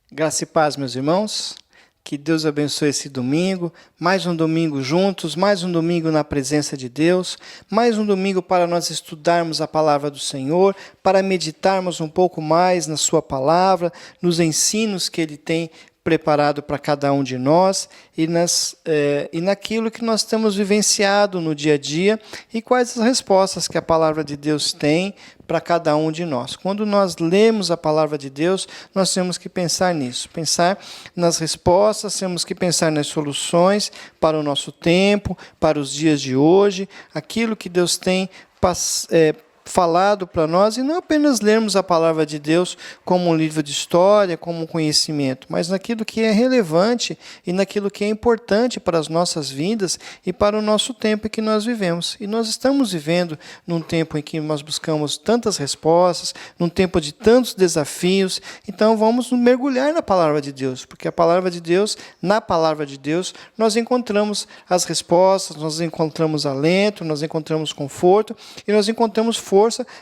Graça e paz, meus irmãos. Que Deus abençoe esse domingo. Mais um domingo juntos, mais um domingo na presença de Deus, mais um domingo para nós estudarmos a palavra do Senhor, para meditarmos um pouco mais na sua palavra, nos ensinos que Ele tem preparado para cada um de nós e naquilo que nós temos vivenciado no dia a dia e quais as respostas que a palavra de Deus tem para cada um de nós. Quando nós lemos a palavra de Deus, nós temos que pensar nisso, pensar nas respostas, temos que pensar nas soluções para o nosso tempo, para os dias de hoje, aquilo que Deus tem falado para nós, e não apenas lermos a palavra de Deus como um livro de história, como um conhecimento, mas naquilo que é relevante e naquilo que é importante para as nossas vidas e para o nosso tempo em que nós vivemos. E nós estamos vivendo num tempo em que nós buscamos tantas respostas, num tempo de tantos desafios, então vamos mergulhar na palavra de Deus, porque a palavra de Deus, na palavra de Deus, nós encontramos as respostas, nós encontramos alento, nós encontramos conforto e nós encontramos força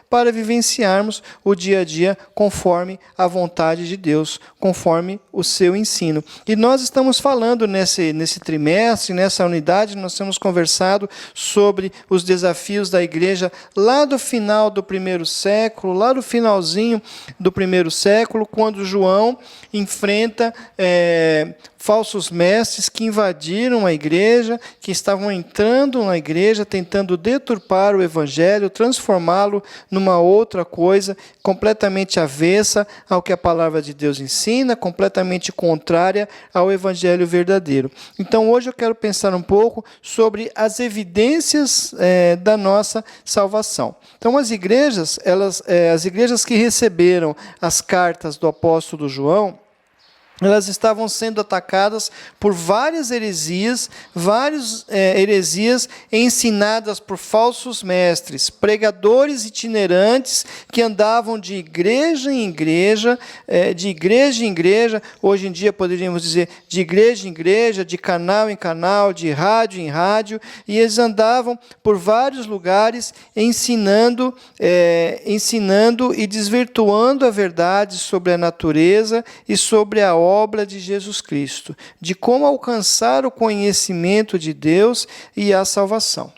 para vivenciarmos o dia a dia conforme a vontade de Deus, conforme o seu ensino. E nós estamos falando nesse trimestre, nessa unidade, nós temos conversado sobre os desafios da igreja lá do final do primeiro século, lá do finalzinho do primeiro século, quando João enfrenta falsos mestres que invadiram a igreja, que estavam entrando na igreja, tentando deturpar o evangelho, transformá-lo numa outra coisa, completamente avessa ao que a palavra de Deus ensina, completamente contrária ao evangelho verdadeiro. Então, hoje eu quero pensar um pouco sobre as evidências da nossa salvação. Então, as igrejas que receberam as cartas do apóstolo João, elas estavam sendo atacadas por várias heresias ensinadas por falsos mestres, pregadores itinerantes que andavam de igreja em igreja, hoje em dia poderíamos dizer de igreja em igreja, de canal em canal, de rádio em rádio, e eles andavam por vários lugares ensinando e desvirtuando a verdade sobre a natureza e sobre a obra de Jesus Cristo, de como alcançar o conhecimento de Deus e a salvação.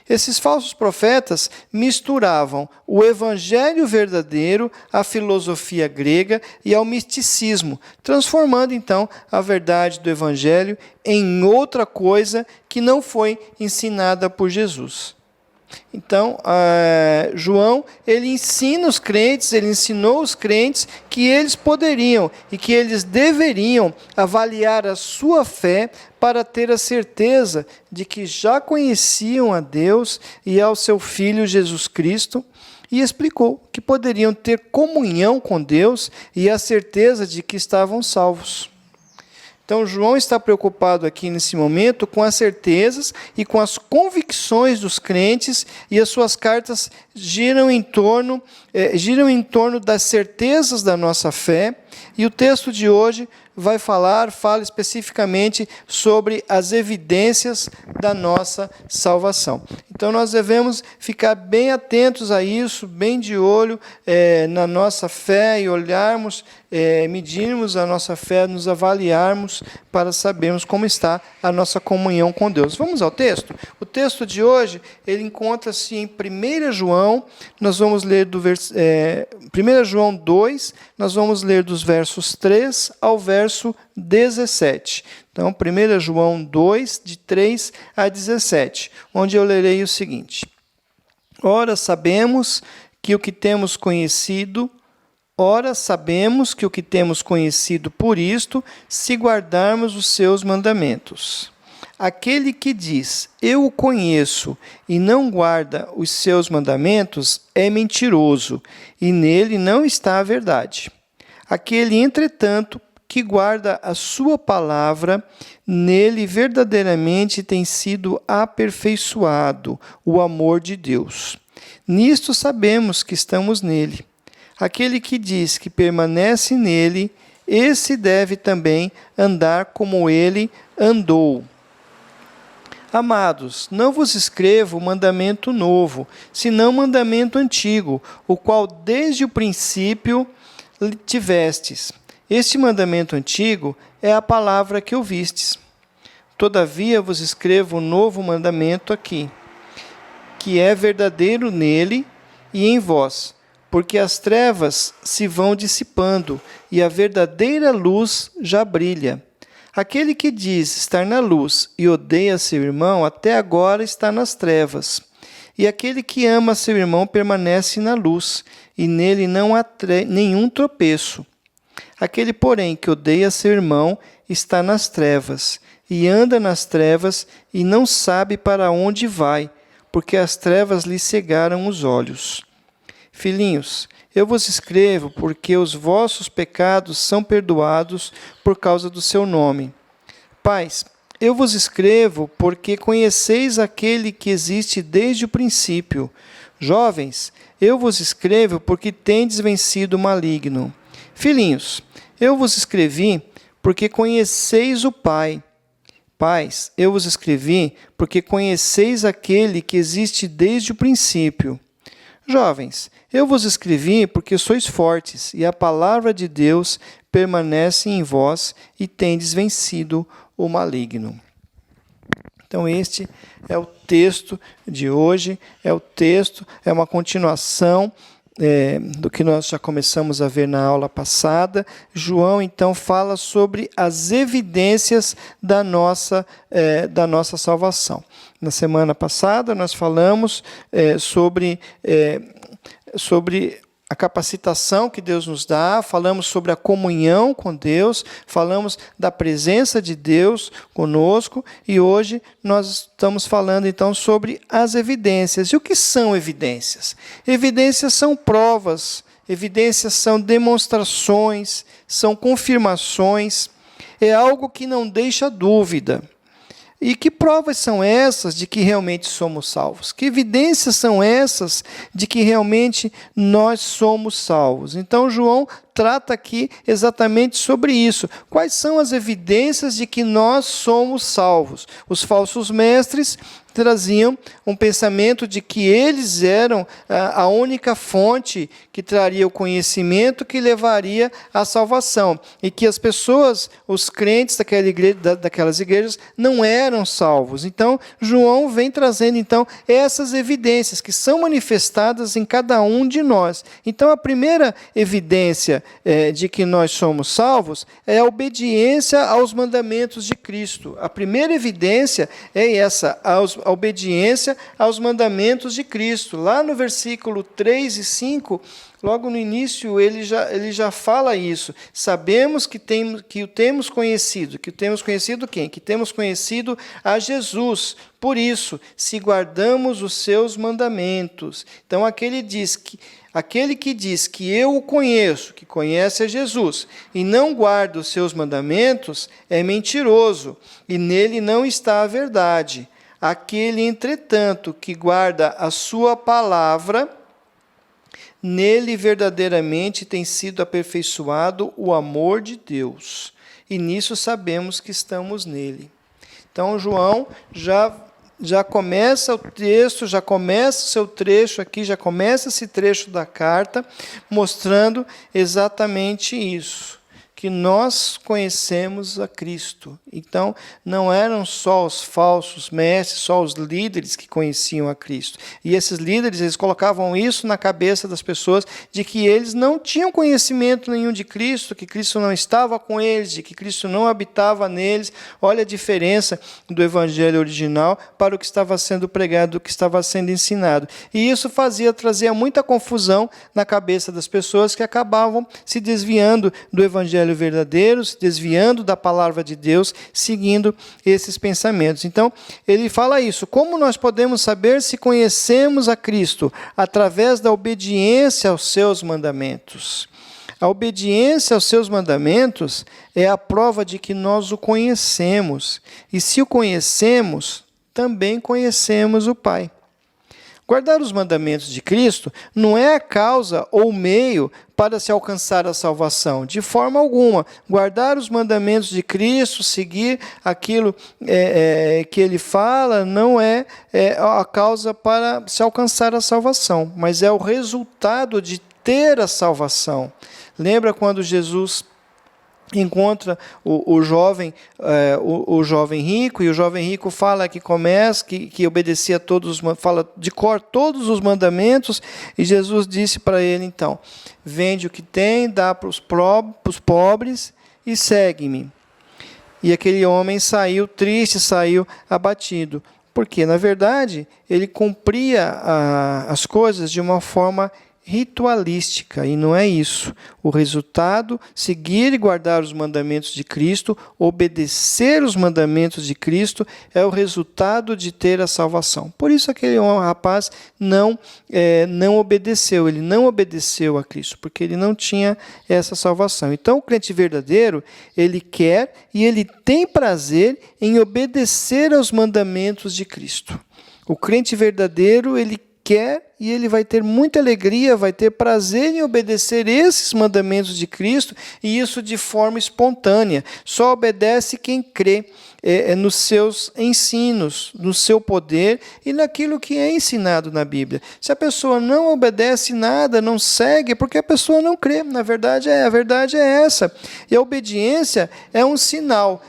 Esses falsos profetas misturavam o evangelho verdadeiro à filosofia grega e ao misticismo, transformando então a verdade do evangelho em outra coisa que não foi ensinada por Jesus. Então, João, ele ensinou os crentes que eles poderiam e que eles deveriam avaliar a sua fé para ter a certeza de que já conheciam a Deus e ao seu Filho Jesus Cristo, e explicou que poderiam ter comunhão com Deus e a certeza de que estavam salvos. Então, João está preocupado aqui nesse momento com as certezas e com as convicções dos crentes, e as suas cartas giram em torno das certezas da nossa fé, e o texto de hoje fala especificamente sobre as evidências da nossa salvação. Então nós devemos ficar bem atentos a isso, bem de olho na nossa fé e olharmos, medirmos a nossa fé, nos avaliarmos para sabermos como está a nossa comunhão com Deus. Vamos ao texto? O texto de hoje, ele encontra-se em 1 João, nós vamos ler 1 João 2, nós vamos ler dos versos 3 ao verso 17. Então, 1 João 2, de 3 a 17, onde eu lerei o seguinte: Ora, sabemos que o que temos conhecido por isto, se guardarmos os seus mandamentos. Aquele que diz, eu o conheço, e não guarda os seus mandamentos, é mentiroso, e nele não está a verdade. Aquele, entretanto, que guarda a sua palavra, nele verdadeiramente tem sido aperfeiçoado o amor de Deus. Nisto sabemos que estamos nele. Aquele que diz que permanece nele, esse deve também andar como ele andou. Amados, não vos escrevo mandamento novo, senão mandamento antigo, o qual desde o princípio tivestes. Este mandamento antigo é a palavra que ouvistes. Todavia vos escrevo um novo mandamento aqui, que é verdadeiro nele e em vós, porque as trevas se vão dissipando e a verdadeira luz já brilha. Aquele que diz estar na luz e odeia seu irmão, até agora está nas trevas. E aquele que ama seu irmão permanece na luz, e nele não há nenhum tropeço. Aquele, porém, que odeia seu irmão, está nas trevas, e anda nas trevas, e não sabe para onde vai, porque as trevas lhe cegaram os olhos. Filhinhos, eu vos escrevo porque os vossos pecados são perdoados por causa do seu nome. Pais, eu vos escrevo porque conheceis aquele que existe desde o princípio. Jovens, eu vos escrevo porque tendes vencido o maligno. Filhinhos, eu vos escrevi porque conheceis o Pai. Pais, eu vos escrevi porque conheceis aquele que existe desde o princípio. Jovens, eu vos escrevi porque sois fortes, e a palavra de Deus permanece em vós, e tendes vencido o maligno. Então este é o texto de hoje, é uma continuação do que nós já começamos a ver na aula passada. João, então, fala sobre as evidências da nossa salvação. Na semana passada, nós falamos sobre a capacitação que Deus nos dá, falamos sobre a comunhão com Deus, falamos da presença de Deus conosco, e hoje nós estamos falando então sobre as evidências. E o que são evidências? Evidências são provas, evidências são demonstrações, são confirmações, é algo que não deixa dúvida. E que provas são essas de que realmente somos salvos? Que evidências são essas de que realmente nós somos salvos? Então, João trata aqui exatamente sobre isso. Quais são as evidências de que nós somos salvos? Os falsos mestres traziam um pensamento de que eles eram a única fonte que traria o conhecimento que levaria à salvação, e que as pessoas, os crentes daquelas igrejas, não eram salvos. Então, João vem trazendo então essas evidências que são manifestadas em cada um de nós. Então, a primeira evidência de que nós somos salvos é a obediência aos mandamentos de Cristo. A primeira evidência é essa, a obediência aos mandamentos de Cristo. Lá no versículo 3 e 5, logo no início, ele já fala isso. Sabemos que o temos conhecido. Que temos conhecido quem? Que temos conhecido a Jesus. Por isso, se guardamos os seus mandamentos. Então, aquele que diz que eu o conheço, que conhece a Jesus, e não guarda os seus mandamentos, é mentiroso, e nele não está a verdade. Aquele, entretanto, que guarda a sua palavra, nele verdadeiramente tem sido aperfeiçoado o amor de Deus. E nisso sabemos que estamos nele. Então, João já começa o texto, já começa o seu trecho aqui, já começa esse trecho da carta, mostrando exatamente isso, que nós conhecemos a Cristo. Então, não eram só os falsos mestres, só os líderes que conheciam a Cristo. E esses líderes, eles colocavam isso na cabeça das pessoas, de que eles não tinham conhecimento nenhum de Cristo, que Cristo não estava com eles, de que Cristo não habitava neles. Olha a diferença do evangelho original para o que estava sendo pregado, do que estava sendo ensinado. E isso trazia muita confusão na cabeça das pessoas, que acabavam se desviando do evangelho verdadeiro, se desviando da palavra de Deus, seguindo esses pensamentos. Então, ele fala isso. Como nós podemos saber se conhecemos a Cristo? Através da obediência aos seus mandamentos. A obediência aos seus mandamentos é a prova de que nós o conhecemos. E se o conhecemos, também conhecemos o Pai. Guardar os mandamentos de Cristo não é a causa ou meio para se alcançar a salvação, de forma alguma. Guardar os mandamentos de Cristo, seguir aquilo que Ele fala, não é a causa para se alcançar a salvação, mas é o resultado de ter a salvação. Lembra quando Jesus encontra o jovem rico, e o jovem rico fala que obedecia fala de cor todos os mandamentos, e Jesus disse para ele então: vende o que tem, dá para os pobres e segue-me. E aquele homem saiu triste, saiu abatido, porque na verdade ele cumpria as coisas de uma forma ritualística, e não é isso. O resultado, seguir e guardar os mandamentos de Cristo, obedecer os mandamentos de Cristo, é o resultado de ter a salvação. Por isso aquele rapaz não obedeceu, ele não obedeceu a Cristo, porque ele não tinha essa salvação. Então o crente verdadeiro, ele quer e ele tem prazer em obedecer aos mandamentos de Cristo. O crente verdadeiro, ele quer e ele vai ter muita alegria, vai ter prazer em obedecer esses mandamentos de Cristo, e isso de forma espontânea. Só obedece quem crê nos seus ensinos, no seu poder e naquilo que é ensinado na Bíblia. Se a pessoa não obedece nada, não segue, porque a pessoa não crê. A verdade é essa. E a obediência é um sinal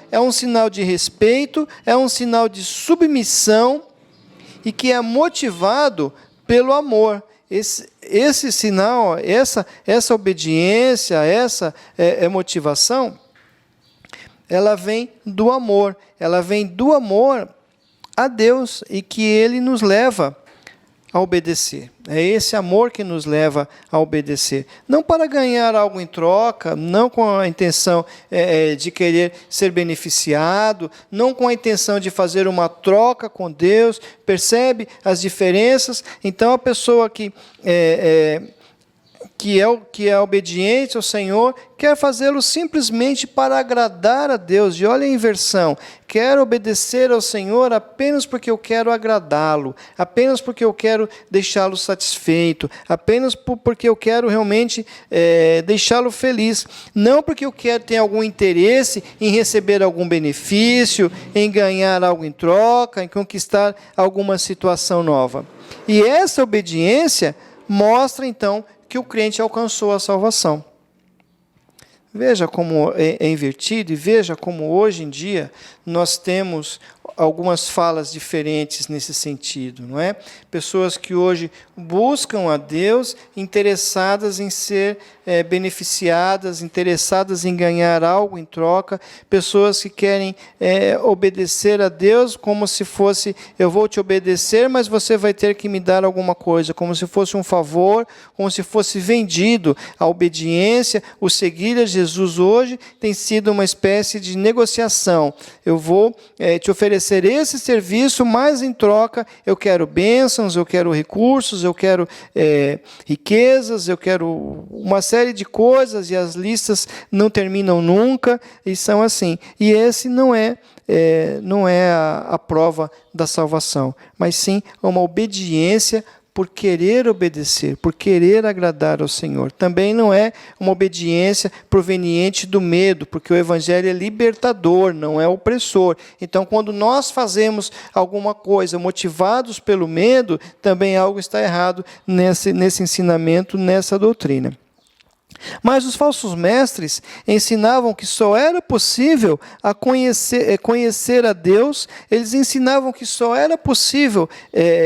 de respeito, é um sinal de submissão, e que é motivado pelo amor. Esse sinal, essa obediência, essa motivação, ela vem do amor. Ela vem do amor a Deus, e que Ele nos leva a obedecer. É esse amor que nos leva a obedecer. Não para ganhar algo em troca, não com a intenção de querer ser beneficiado, não com a intenção de fazer uma troca com Deus. Percebe as diferenças? Então a pessoa que é obediente ao Senhor, quer fazê-lo simplesmente para agradar a Deus. E olha a inversão: quero obedecer ao Senhor apenas porque eu quero agradá-lo, apenas porque eu quero deixá-lo satisfeito, apenas porque eu quero realmente deixá-lo feliz, não porque eu quero ter algum interesse em receber algum benefício, em ganhar algo em troca, em conquistar alguma situação nova. E essa obediência mostra então que o crente alcançou a salvação. Veja como é invertido, e veja como hoje em dia nós temos algumas falas diferentes nesse sentido, não é? Pessoas que hoje buscam a Deus interessadas em ser beneficiadas, interessadas em ganhar algo em troca, pessoas que querem obedecer a Deus como se fosse: eu vou te obedecer, mas você vai ter que me dar alguma coisa, como se fosse um favor, como se fosse vendido. A obediência, o seguir a Jesus hoje tem sido uma espécie de negociação. Eu vou te oferecer esse serviço, mas em troca eu quero bênçãos, eu quero recursos, eu quero riquezas, eu quero uma série de coisas, e as listas não terminam nunca, e são assim. E esse não é a prova da salvação, mas sim uma obediência por querer obedecer, por querer agradar ao Senhor. Também não é uma obediência proveniente do medo, porque o Evangelho é libertador, não é opressor. Então, quando nós fazemos alguma coisa motivados pelo medo, também algo está errado nesse ensinamento, nessa doutrina. Mas os falsos mestres ensinavam que só era possível conhecer a Deus. Eles ensinavam que só era possível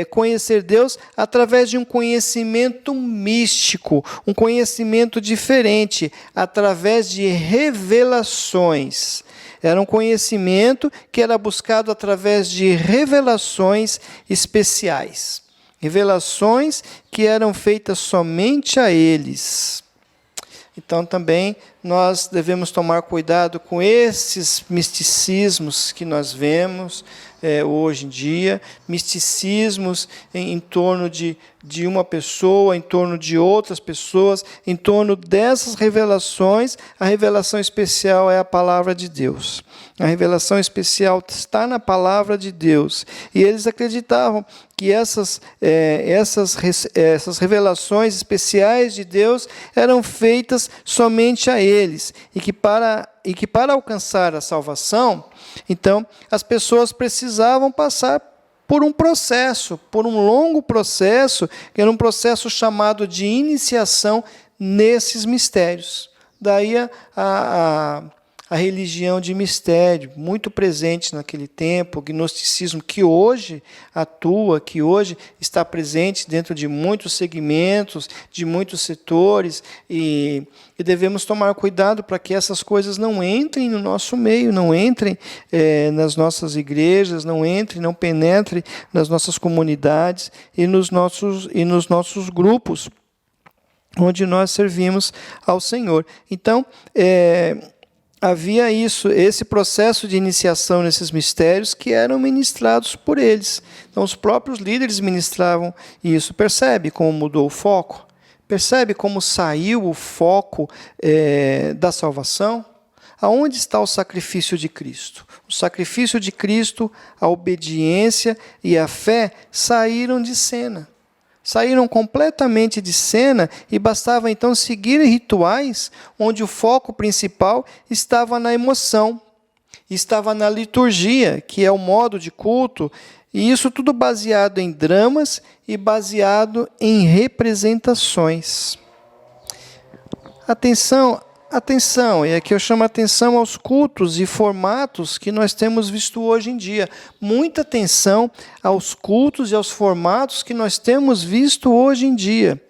conhecer Deus através de um conhecimento místico, um conhecimento diferente, através de revelações. Era um conhecimento que era buscado através de revelações especiais. Revelações que eram feitas somente a eles. Então, também, nós devemos tomar cuidado com esses misticismos que nós vemos hoje em dia, misticismos em torno de uma pessoa, em torno de outras pessoas, em torno dessas revelações. A revelação especial é a palavra de Deus. A revelação especial está na palavra de Deus. E eles acreditavam que essas revelações especiais de Deus eram feitas somente a eles, e que para alcançar a salvação, então, as pessoas precisavam passar por um processo, por um longo processo, que era um processo chamado de iniciação nesses mistérios. Daí a religião de mistério, muito presente naquele tempo, o gnosticismo que hoje atua, que hoje está presente dentro de muitos segmentos, de muitos setores, e devemos tomar cuidado para que essas coisas não entrem no nosso meio, não entrem nas nossas igrejas, não entrem, não penetrem nas nossas comunidades e nos nossos grupos, onde nós servimos ao Senhor. Então, havia esse processo de iniciação nesses mistérios que eram ministrados por eles. Então, os próprios líderes ministravam isso. Percebe como mudou o foco? Percebe como saiu o foco da salvação? Aonde está o sacrifício de Cristo? O sacrifício de Cristo, a obediência e a fé saíram de cena. Saíram completamente de cena e bastava então seguir rituais onde o foco principal estava na emoção, estava na liturgia, que é o modo de culto, e isso tudo baseado em dramas e baseado em representações. Atenção, e aqui eu chamo a atenção aos cultos e formatos que nós temos visto hoje em dia. Muita atenção aos cultos e aos formatos que nós temos visto hoje em dia.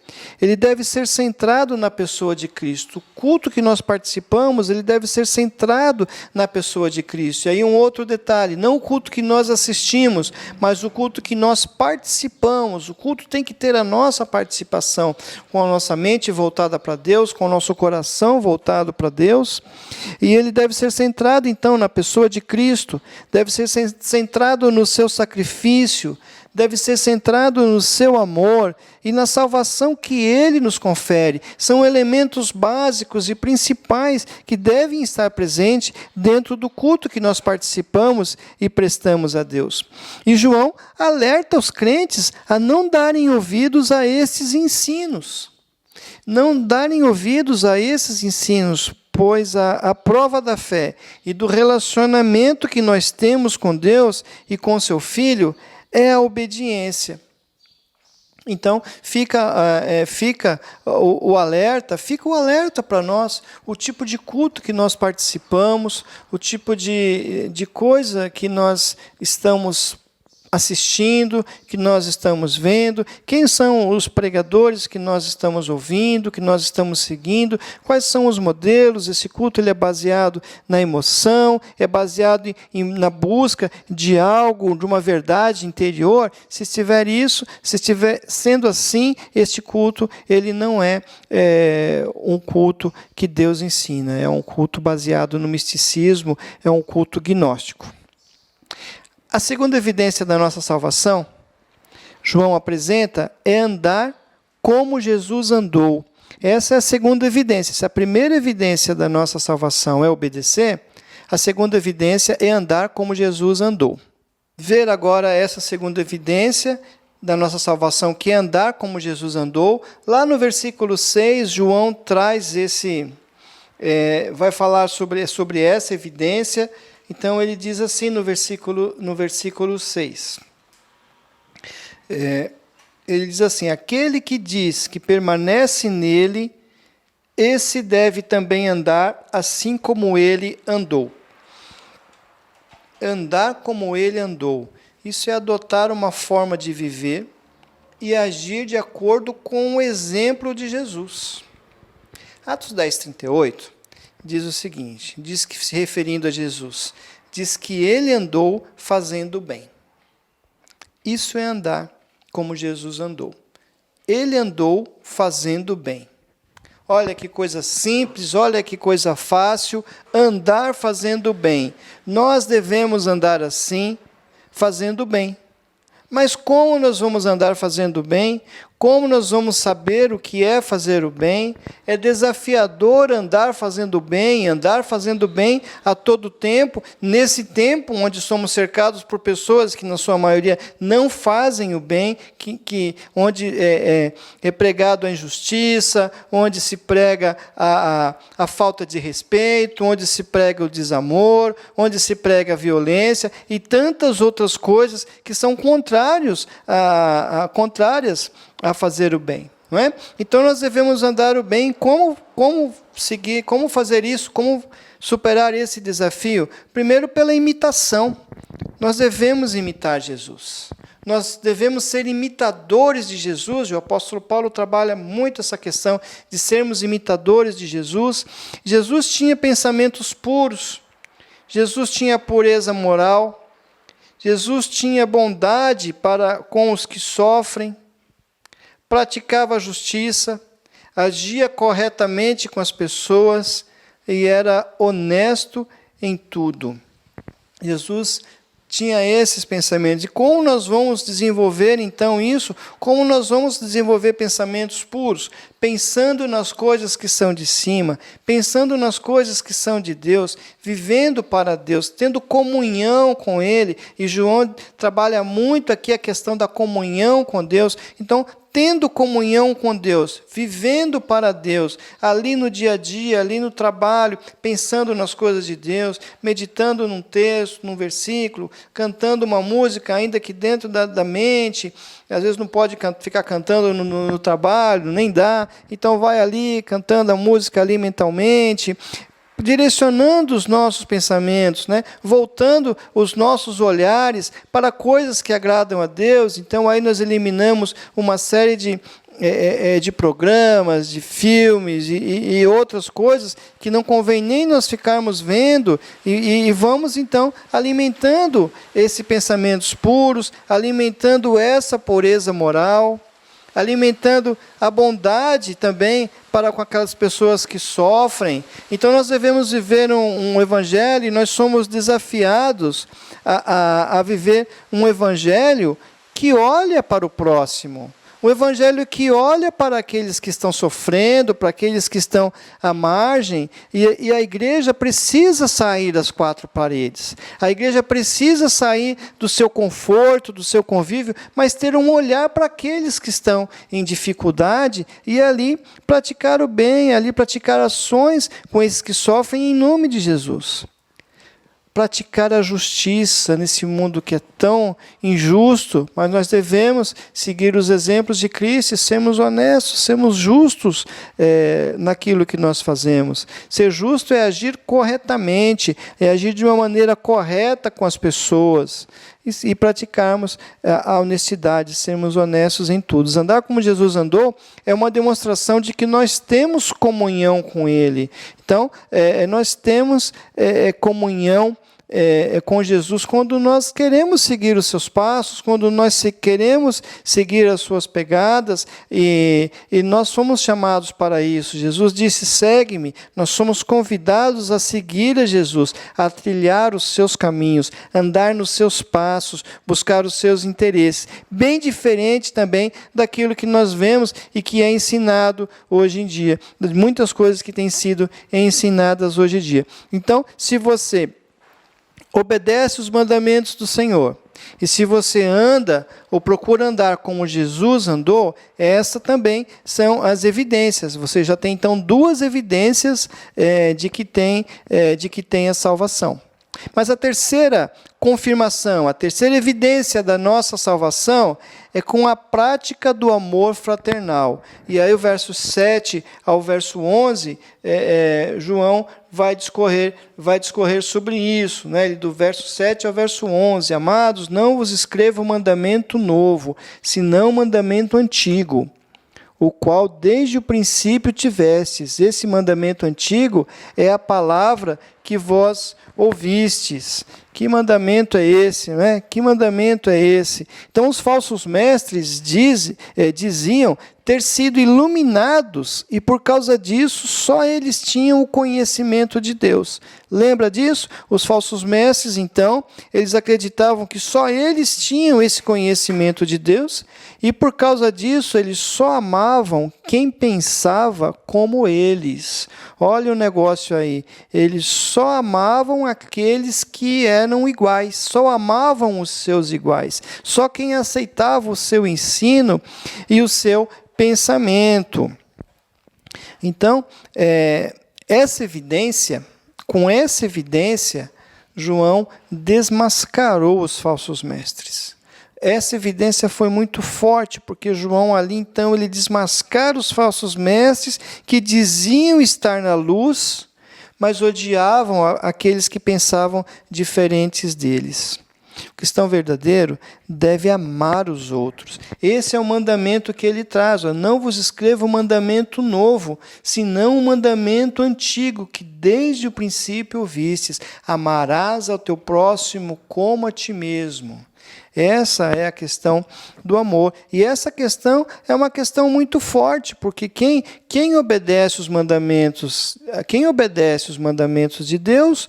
Ele deve ser centrado na pessoa de Cristo. O culto que nós participamos, ele deve ser centrado na pessoa de Cristo. E aí um outro detalhe, não o culto que nós assistimos, mas o culto que nós participamos. O culto tem que ter a nossa participação, com a nossa mente voltada para Deus, com o nosso coração voltado para Deus. E ele deve ser centrado, então, na pessoa de Cristo, deve ser centrado no seu sacrifício, deve ser centrado no seu amor e na salvação que Ele nos confere. São elementos básicos e principais que devem estar presentes dentro do culto que nós participamos e prestamos a Deus. E João alerta os crentes a não darem ouvidos a esses ensinos. Não darem ouvidos a esses ensinos, pois a prova da fé e do relacionamento que nós temos com Deus e com seu Filho é a obediência. Então, fica o alerta para nós, o tipo de culto que nós participamos, o tipo de coisa que nós estamos assistindo, que nós estamos vendo, quem são os pregadores que nós estamos ouvindo, que nós estamos seguindo, quais são os modelos. Esse culto ele é baseado na emoção, é baseado na busca de algo, de uma verdade interior. Se estiver sendo assim, este culto ele não é um culto que Deus ensina, é um culto baseado no misticismo, é um culto gnóstico. A segunda evidência da nossa salvação, João apresenta, é andar como Jesus andou. Essa é a segunda evidência. Se a primeira evidência da nossa salvação é obedecer, a segunda evidência é andar como Jesus andou. Ver agora essa segunda evidência da nossa salvação, que é andar como Jesus andou. Lá no versículo 6, João traz vai falar sobre essa evidência. Então, ele diz assim no versículo 6. Ele diz assim: aquele que diz que permanece nele, esse deve também andar assim como ele andou. Andar como ele andou. Isso é adotar uma forma de viver e agir de acordo com o exemplo de Jesus. Atos 10:38. Diz o seguinte, diz que, se referindo a Jesus, diz que ele andou fazendo bem. Isso é andar como Jesus andou. Ele andou fazendo bem. Olha que coisa simples, olha que coisa fácil, andar fazendo bem. Nós devemos andar assim, fazendo bem. Mas como nós vamos andar fazendo bem? Como nós vamos saber o que é fazer o bem? É desafiador andar fazendo bem a todo tempo, nesse tempo onde somos cercados por pessoas que, na sua maioria, não fazem o bem, onde é pregado a injustiça, onde se prega a falta de respeito, onde se prega o desamor, onde se prega a violência e tantas outras coisas que são contrárias a fazer o bem. não é? Então nós devemos andar o bem. Como seguir, como fazer isso, como superar esse desafio? Primeiro, pela imitação. Nós devemos imitar Jesus. Nós devemos ser imitadores de Jesus. O apóstolo Paulo trabalha muito essa questão de sermos imitadores de Jesus. Jesus tinha pensamentos puros. Jesus tinha pureza moral. Jesus tinha bondade para com os que sofrem. Praticava a justiça. Agia corretamente com as pessoas e era honesto em tudo. Jesus tinha esses pensamentos. E como nós vamos desenvolver, então, isso? Como nós vamos desenvolver pensamentos puros? Pensando nas coisas que são de cima, pensando nas coisas que são de Deus, vivendo para Deus, tendo comunhão com Ele. E João trabalha muito aqui a questão da comunhão com Deus. Então, tendo comunhão com Deus, vivendo para Deus, ali no dia a dia, ali no trabalho, pensando nas coisas de Deus, meditando num texto, num versículo, cantando uma música, ainda que dentro da mente, às vezes não pode ficar cantando no trabalho, nem dá, então vai ali cantando a música ali mentalmente, direcionando os nossos pensamentos, né? Voltando os nossos olhares para coisas que agradam a Deus. Então aí nós eliminamos uma série de programas, de filmes e outras coisas que não convém nem nós ficarmos vendo e vamos então alimentando esses pensamentos puros, alimentando essa pureza moral, alimentando a bondade também para com aquelas pessoas que sofrem. Então nós devemos viver um evangelho e nós somos desafiados a viver um evangelho que olha para o próximo. Um evangelho que olha para aqueles que estão sofrendo, para aqueles que estão à margem, e a igreja precisa sair das quatro paredes. A igreja precisa sair do seu conforto, do seu convívio, mas ter um olhar para aqueles que estão em dificuldade e ali praticar o bem, ali praticar ações com esses que sofrem em nome de Jesus. Praticar a justiça nesse mundo que é tão injusto, mas nós devemos seguir os exemplos de Cristo e sermos honestos, sermos justos naquilo que nós fazemos. Ser justo é agir corretamente, é agir de uma maneira correta com as pessoas e praticarmos a honestidade, sermos honestos em tudo. Andar como Jesus andou é uma demonstração de que nós temos comunhão com Ele. Então, nós temos comunhão com Jesus quando nós queremos seguir os seus passos, quando nós queremos seguir as suas pegadas, e nós fomos chamados para isso. Jesus disse: segue-me. Nós somos convidados a seguir a Jesus, a trilhar os seus caminhos, andar nos seus passos, buscar os seus interesses. Bem diferente também daquilo que nós vemos e que é ensinado hoje em dia, muitas coisas que têm sido ensinadas hoje em dia. Então, se você obedece os mandamentos do Senhor, e se você anda ou procura andar como Jesus andou, essa também são as evidências. Você já tem então duas evidências de que tem a salvação. Mas a terceira confirmação, a terceira evidência da nossa salvação é com a prática do amor fraternal. E aí o verso 7 ao verso 11, João vai discorrer sobre isso, né? Do verso 7 ao verso 11. Amados, não vos escrevo mandamento novo, senão mandamento antigo, o qual desde o princípio tivestes. Esse mandamento antigo é a palavra que vós ouvistes. Que mandamento é esse, né? Que mandamento é esse? Então, os falsos mestres diziam ter sido iluminados e, por causa disso, só eles tinham o conhecimento de Deus. Lembra disso? Os falsos mestres, então, eles acreditavam que só eles tinham esse conhecimento de Deus e, por causa disso, eles só amavam quem pensava como eles. Olha o negócio aí. Eles só amavam aqueles que eram iguais, só amavam os seus iguais, só quem aceitava o seu ensino e o seu pensamento. Então, com essa evidência, João desmascarou os falsos mestres. essa evidência foi muito forte, porque João ali, então, ele desmascara os falsos mestres que diziam estar na luz, mas odiavam aqueles que pensavam diferentes deles. O cristão verdadeiro deve amar os outros. Esse é o mandamento que ele traz. Não vos escrevo um mandamento novo, senão um mandamento antigo, que desde o princípio ouvistes. Amarás ao teu próximo como a ti mesmo. Essa é a questão do amor. E essa questão é uma questão muito forte, porque quem obedece os mandamentos de Deus,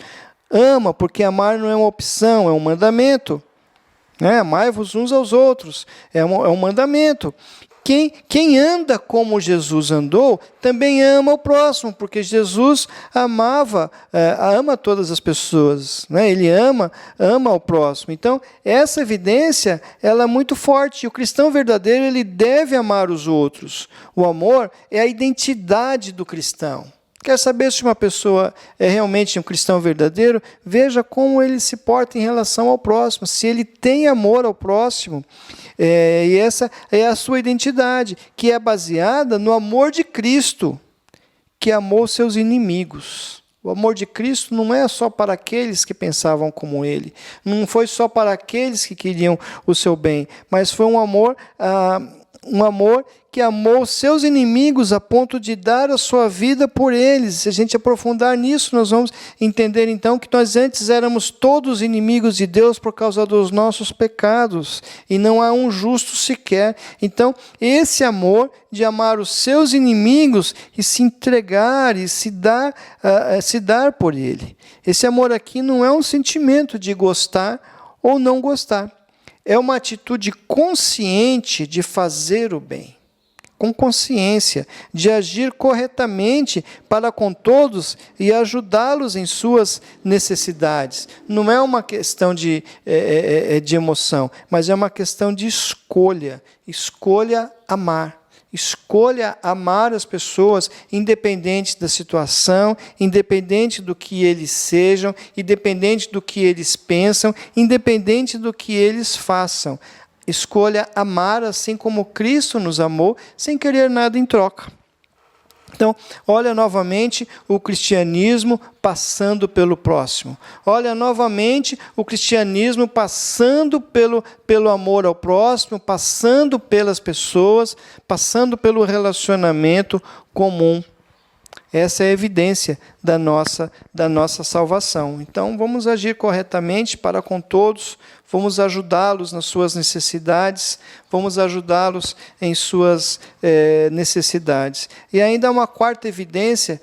ama, porque amar não é uma opção, é um mandamento. Amai-vos uns aos outros, é um mandamento. Quem anda como Jesus andou, também ama o próximo, porque Jesus ama todas as pessoas, Ele ama o próximo. Então, essa evidência, ela é muito forte. E o cristão verdadeiro, ele deve amar os outros. O amor é a identidade do cristão. Quer saber se uma pessoa é realmente um cristão verdadeiro? Veja como ele se porta em relação ao próximo. Se ele tem amor ao próximo, e essa é a sua identidade, que é baseada no amor de Cristo, que amou seus inimigos. O amor de Cristo não é só para aqueles que pensavam como Ele, não foi só para aqueles que queriam o seu bem, mas foi um amor que amou seus inimigos a ponto de dar a sua vida por eles. Se a gente aprofundar nisso, nós vamos entender então que nós antes éramos todos inimigos de Deus por causa dos nossos pecados, e não há um justo sequer. Então, esse amor de amar os seus inimigos e se entregar e se dar por ele. Esse amor aqui não é um sentimento de gostar ou não gostar. É uma atitude consciente de fazer o bem, com consciência, de agir corretamente para com todos e ajudá-los em suas necessidades. Não é uma questão de emoção, mas é uma questão de escolha. Escolha amar. Escolha amar as pessoas, independente da situação, independente do que eles sejam, independente do que eles pensam, independente do que eles façam. Escolha amar assim como Cristo nos amou, sem querer nada em troca. Então, olha novamente o cristianismo passando pelo próximo. Olha novamente o cristianismo passando pelo amor ao próximo, passando pelas pessoas, passando pelo relacionamento comum. Essa é a evidência da nossa salvação. Então, vamos agir corretamente para com todos, vamos ajudá-los nas suas necessidades, vamos ajudá-los em suas necessidades. E ainda há uma quarta evidência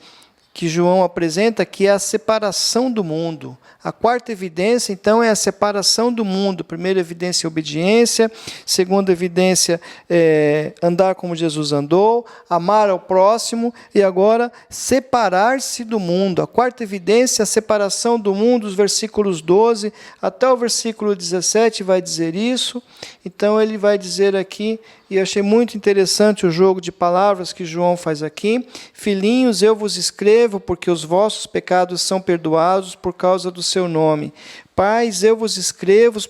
que João apresenta, que é a separação do mundo. A quarta evidência, então, é a separação do mundo. Primeira evidência, obediência. Segunda evidência, andar como Jesus andou, amar ao próximo. E agora, separar-se do mundo. A quarta evidência, a separação do mundo, os versículos 12 até o versículo 17 vai dizer isso. Então, ele vai dizer aqui, e eu achei muito interessante o jogo de palavras que João faz aqui. Filhinhos, eu vos escrevo, porque os vossos pecados são perdoados por causa do seu nome. Pais, eu vos escrevo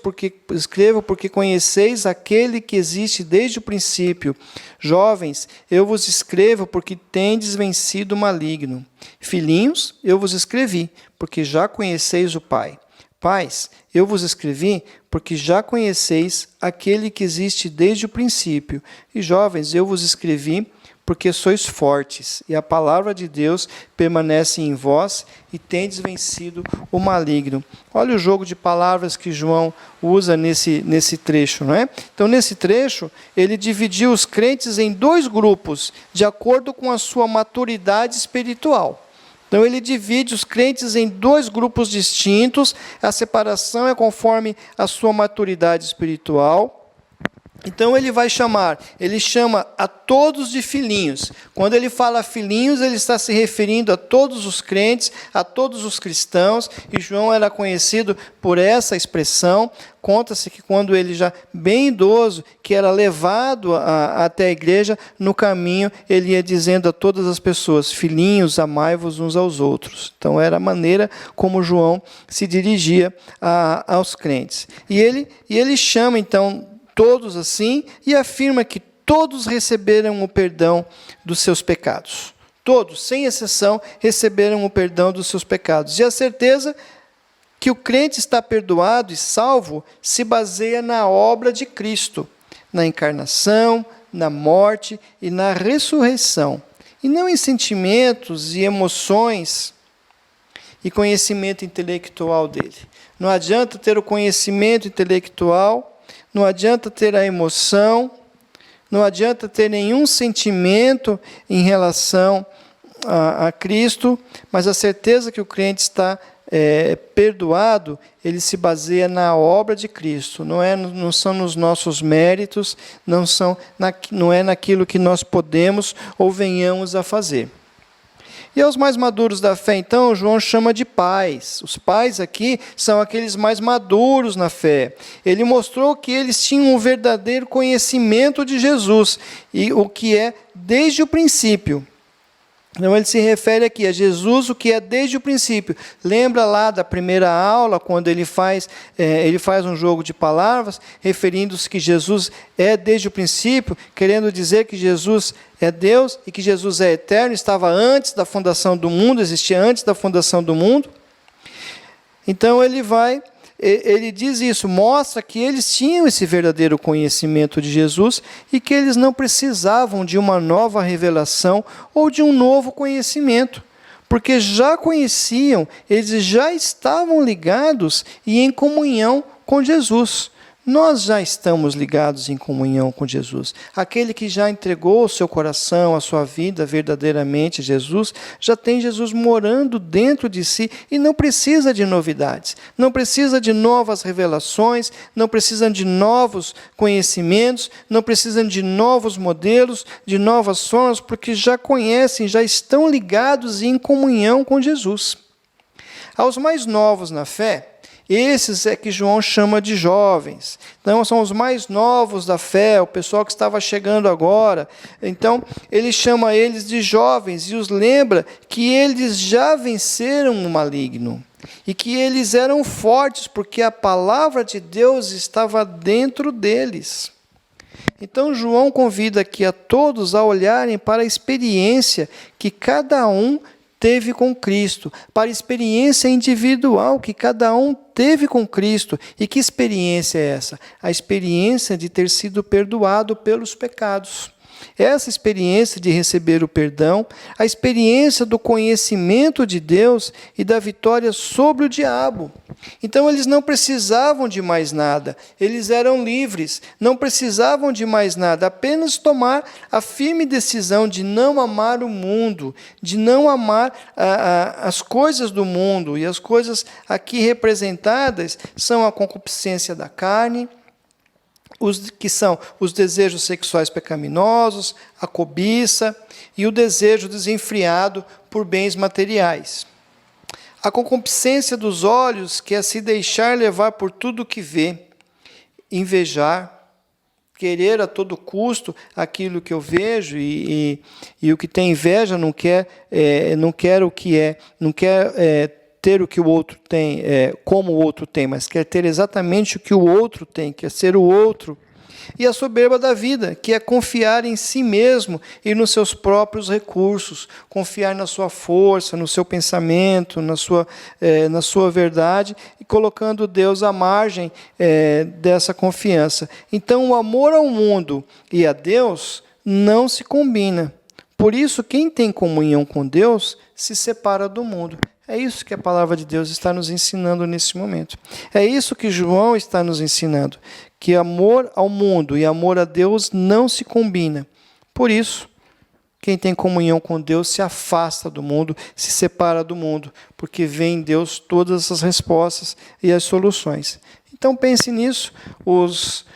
porque conheceis aquele que existe desde o princípio. Jovens, eu vos escrevo porque tendes vencido o maligno. Filhinhos, eu vos escrevi, porque já conheceis o Pai. Pais, eu vos escrevi porque já conheceis aquele que existe desde o princípio. E jovens, eu vos escrevi porque sois fortes, e a palavra de Deus permanece em vós, e tendes vencido o maligno. Olha o jogo de palavras que João usa nesse trecho, não é? Então, nesse trecho, ele dividiu os crentes em dois grupos, de acordo com a sua maturidade espiritual. Então, ele divide os crentes em dois grupos distintos, a separação é conforme a sua maturidade espiritual. Então, ele chama a todos de filhinhos. Quando ele fala filhinhos, ele está se referindo a todos os crentes, a todos os cristãos, e João era conhecido por essa expressão. Conta-se que quando ele já bem idoso, que era levado até a igreja, no caminho ele ia dizendo a todas as pessoas, filhinhos, amai-vos uns aos outros. Então era a maneira como João se dirigia aos crentes. E ele chama então todos assim, e afirma que todos receberam o perdão dos seus pecados. Todos, sem exceção, receberam o perdão dos seus pecados. E a certeza que o crente está perdoado e salvo se baseia na obra de Cristo, na encarnação, na morte e na ressurreição, e não em sentimentos e emoções e conhecimento intelectual dele. Não adianta ter o conhecimento intelectual, não adianta ter a emoção, não adianta ter nenhum sentimento em relação a Cristo, mas a certeza que o crente está perdoado, ele se baseia na obra de Cristo, não são nos nossos méritos, não é naquilo que nós podemos ou venhamos a fazer. E aos mais maduros da fé, então, João chama de pais. Os pais aqui são aqueles mais maduros na fé. Ele mostrou que eles tinham um verdadeiro conhecimento de Jesus, e o que é desde o princípio. Então ele se refere aqui a Jesus, o que é desde o princípio. Lembra lá da primeira aula, quando ele faz um jogo de palavras, referindo-se que Jesus é desde o princípio, querendo dizer que Jesus é Deus e que Jesus é eterno, estava antes da fundação do mundo, existia antes da fundação do mundo. Então ele diz isso, mostra que eles tinham esse verdadeiro conhecimento de Jesus e que eles não precisavam de uma nova revelação ou de um novo conhecimento, porque já conheciam, eles já estavam ligados e em comunhão com Jesus. Nós já estamos ligados em comunhão com Jesus. Aquele que já entregou o seu coração, a sua vida verdadeiramente a Jesus, já tem Jesus morando dentro de si e não precisa de novidades, não precisa de novas revelações, não precisa de novos conhecimentos, não precisa de novos modelos, de novas formas, porque já conhecem, já estão ligados em comunhão com Jesus. Aos mais novos na fé, esses é que João chama de jovens. Então, são os mais novos da fé, o pessoal que estava chegando agora. Então, ele chama eles de jovens e os lembra que eles já venceram o maligno e que eles eram fortes porque a palavra de Deus estava dentro deles. Então, João convida aqui a todos a olharem para a experiência que cada um teve com Cristo, para a experiência individual que cada um teve com Cristo. E que experiência é essa? A experiência de ter sido perdoado pelos pecados. Essa experiência de receber o perdão, a experiência do conhecimento de Deus e da vitória sobre o diabo. Então eles não precisavam de mais nada, eles eram livres, não precisavam de mais nada, apenas tomar a firme decisão de não amar o mundo, de não amar as coisas do mundo. E as coisas aqui representadas são a concupiscência da carne, que são os desejos sexuais pecaminosos, a cobiça e o desejo desenfreado por bens materiais. A concupiscência dos olhos, que é se deixar levar por tudo que vê, invejar, querer a todo custo aquilo que eu vejo, e o que tem inveja não quer o que é, não quer ter o que o outro tem, como o outro tem, mas quer ter exatamente o que o outro tem, quer ser o outro. E a soberba da vida, que é confiar em si mesmo e nos seus próprios recursos, confiar na sua força, no seu pensamento, na sua verdade, e colocando Deus à margem dessa confiança. Então, o amor ao mundo e a Deus não se combina. Por isso, quem tem comunhão com Deus se separa do mundo. É isso que a palavra de Deus está nos ensinando nesse momento. É isso que João está nos ensinando, que amor ao mundo e amor a Deus não se combina. Por isso, quem tem comunhão com Deus se afasta do mundo, se separa do mundo, porque vê em Deus todas as respostas e as soluções. Então pense nisso. Os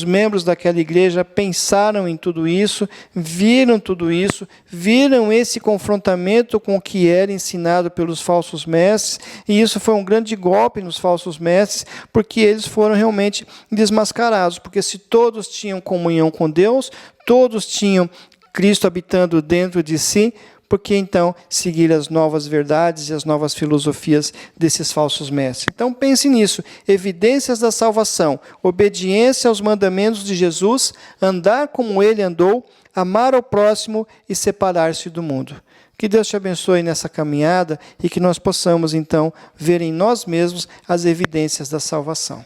membros daquela igreja pensaram em tudo isso, viram esse confrontamento com o que era ensinado pelos falsos mestres, e isso foi um grande golpe nos falsos mestres, porque eles foram realmente desmascarados, porque se todos tinham comunhão com Deus, todos tinham Cristo habitando dentro de si, por que então seguir as novas verdades e as novas filosofias desses falsos mestres? Então pense nisso, evidências da salvação, obediência aos mandamentos de Jesus, andar como ele andou, amar ao próximo e separar-se do mundo. Que Deus te abençoe nessa caminhada e que nós possamos então ver em nós mesmos as evidências da salvação.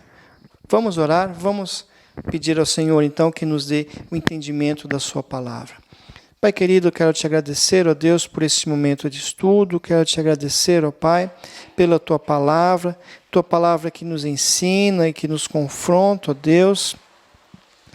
Vamos orar, vamos pedir ao Senhor então que nos dê o entendimento da sua palavra. Pai querido, eu quero te agradecer, ó Deus, por esse momento de estudo, quero te agradecer, ó Pai, pela tua palavra que nos ensina e que nos confronta, ó Deus.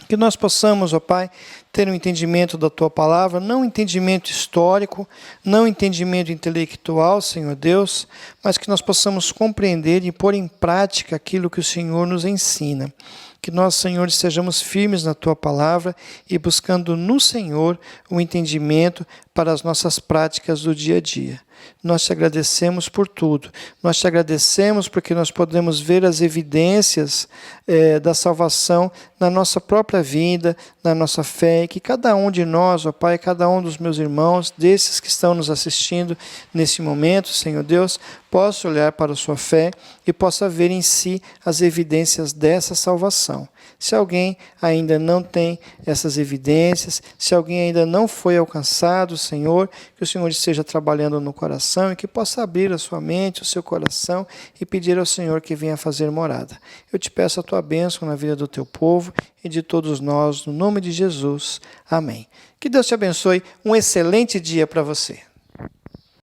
Que nós possamos, ó Pai, ter um entendimento da Tua Palavra, não um entendimento histórico, não um entendimento intelectual, Senhor Deus, mas que nós possamos compreender e pôr em prática aquilo que o Senhor nos ensina. Que nós, Senhor, sejamos firmes na Tua Palavra e buscando no Senhor o entendimento para as nossas práticas do dia a dia. Nós te agradecemos por tudo. Nós te agradecemos porque nós podemos ver as evidências da salvação na nossa própria vida, na nossa fé, e que cada um de nós, ó Pai, cada um dos meus irmãos, desses que estão nos assistindo nesse momento, Senhor Deus, possa olhar para a sua fé e possa ver em si as evidências dessa salvação. Se alguém ainda não tem essas evidências, se alguém ainda não foi alcançado, Senhor, que o Senhor esteja trabalhando no coração e que possa abrir a sua mente, o seu coração e pedir ao Senhor que venha fazer morada. Eu te peço a tua bênção na vida do teu povo e de todos nós, no nome de Jesus. Amém. Que Deus te abençoe. Um excelente dia para você.